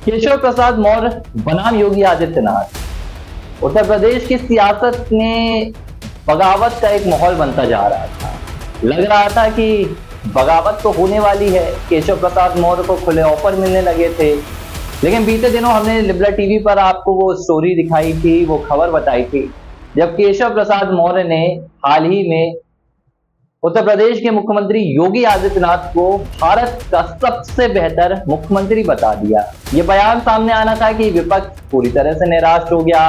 केशव प्रसाद मौर्य बनाम योगी आदित्यनाथ। उत्तर प्रदेश की सियासत में बगावत का एक माहौल बनता जा रहा था। लग रहा था कि बगावत तो होने वाली है। केशव प्रसाद मौर्य को खुले ऑफर मिलने लगे थे। लेकिन बीते दिनों हमने लिबरल टीवी पर आपको वो स्टोरी दिखाई थी, वो खबर बताई थी, जब केशव प्रसाद मौर्य ने हाल ही में उत्तर प्रदेश के मुख्यमंत्री योगी आदित्यनाथ को भारत का सबसे बेहतर मुख्यमंत्री बता दिया। ये बयान सामने आना था कि विपक्ष पूरी तरह से निराश हो गया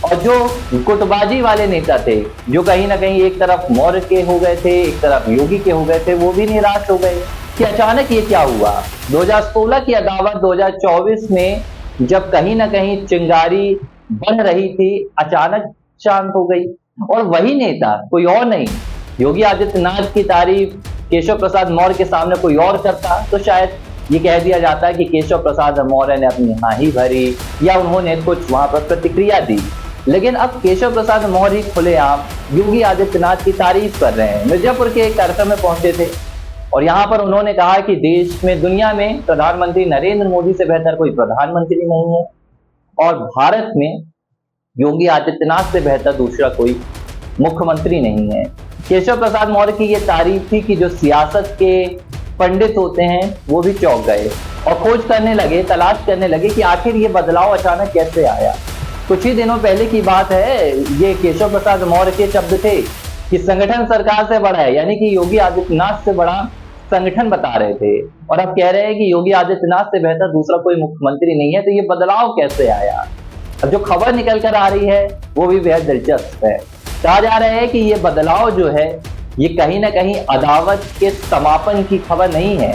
और जो गुटबाजी वाले नेता थे, जो कहीं ना कहीं एक तरफ मौर्य के हो गए थे, एक तरफ योगी के हो गए थे, वो भी निराश हो गए कि अचानक ये क्या हुआ। 2016 की अदावत 2024 में जब कहीं ना कहीं चिंगारी बन रही थी, अचानक शांत हो गई। और वही नेता, कोई और नहीं, योगी आदित्यनाथ की तारीफ केशव प्रसाद मौर्य के सामने कोई और करता तो शायद ये कह दिया जाता है कि केशव प्रसाद मौर्य ने अपनी हाँही भरी या उन्होंने कुछ वहां पर प्रतिक्रिया दी। लेकिन अब केशव प्रसाद मौर्य खुलेआम योगी आदित्यनाथ की तारीफ कर रहे हैं। मिर्जापुर के एक कार्यक्रम में पहुंचे थे और यहाँ पर उन्होंने कहा कि देश में, दुनिया में प्रधानमंत्री नरेंद्र मोदी से बेहतर कोई प्रधानमंत्री नहीं है और भारत में योगी आदित्यनाथ से बेहतर दूसरा कोई मुख्यमंत्री नहीं है। केशव प्रसाद मौर्य की ये तारीफ थी कि जो सियासत के पंडित होते हैं वो भी चौंक गए और खोज करने लगे, तलाश करने लगे कि आखिर ये बदलाव अचानक कैसे आया। कुछ ही दिनों पहले की बात है, ये केशव प्रसाद मौर्य के शब्द थे कि संगठन सरकार से बड़ा है, यानी कि योगी आदित्यनाथ से बड़ा संगठन बता रहे थे। और अब कह रहे हैं कि योगी आदित्यनाथ से बेहतर दूसरा कोई मुख्यमंत्री नहीं है। तो ये बदलाव कैसे आया? अब जो खबर निकल कर आ रही है वो भी बेहद दिलचस्प है। कहा जा रहा है कि ये बदलाव जो है, ये कहीं ना कहीं अदावत के समापन की खबर नहीं है।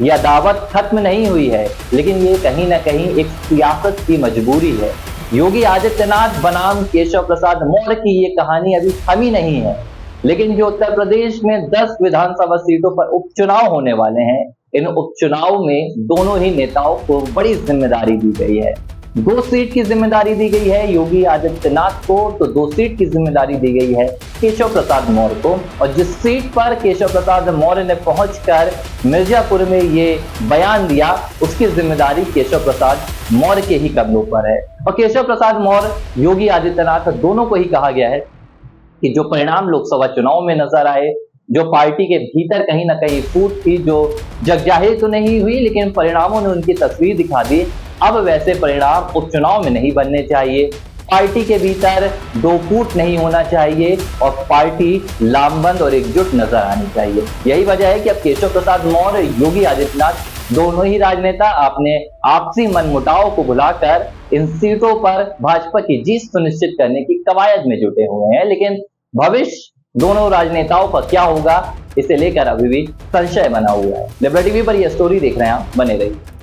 ये अदावत खत्म नहीं हुई है, लेकिन ये कहीं ना कहीं एक सियासत की मजबूरी है। योगी आदित्यनाथ बनाम केशव प्रसाद मौर्य की ये कहानी अभी थमी नहीं है। लेकिन जो उत्तर प्रदेश में 10 विधानसभा सीटों पर उपचुनाव होने वाले हैं, इन उपचुनाव में दोनों ही नेताओं को बड़ी जिम्मेदारी दी गई है। 2 सीट की जिम्मेदारी दी गई है योगी आदित्यनाथ को, तो 2 सीट की जिम्मेदारी दी गई है केशव प्रसाद मौर्य को। और जिस सीट पर केशव प्रसाद मौर्य ने पहुंचकर मिर्जापुर में ये बयान दिया, उसकी जिम्मेदारी केशव प्रसाद मौर्य के ही कंधों पर है। और केशव प्रसाद मौर्य, योगी आदित्यनाथ दोनों को ही कहा गया है कि जो परिणाम लोकसभा चुनाव में नजर आए, जो पार्टी के भीतर कहीं ना कहीं फूट थी, जो जगजाहिर तो नहीं हुई लेकिन परिणामों ने उनकी तस्वीर दिखा दी, अब वैसे परिणाम उपचुनाव में नहीं बनने चाहिए। पार्टी के भीतर 2 फूट नहीं होना चाहिए और पार्टी लामबंद और एकजुट नजर आनी चाहिए। यही वजह है कि अब केशव प्रसाद मौर्य, योगी आदित्यनाथ दोनों ही राजनेता अपने आपसी मनमुटाव को भुलाकर इन सीटों पर भाजपा की जीत सुनिश्चित करने की कवायद में जुटे हुए हैं। लेकिन भविष्य दोनों राजनेताओं का क्या होगा, इसे लेकर अभी भी संशय बना हुआ है। लिबरल टीवी पर यह स्टोरी देख रहे हैं आप, बने रहिए।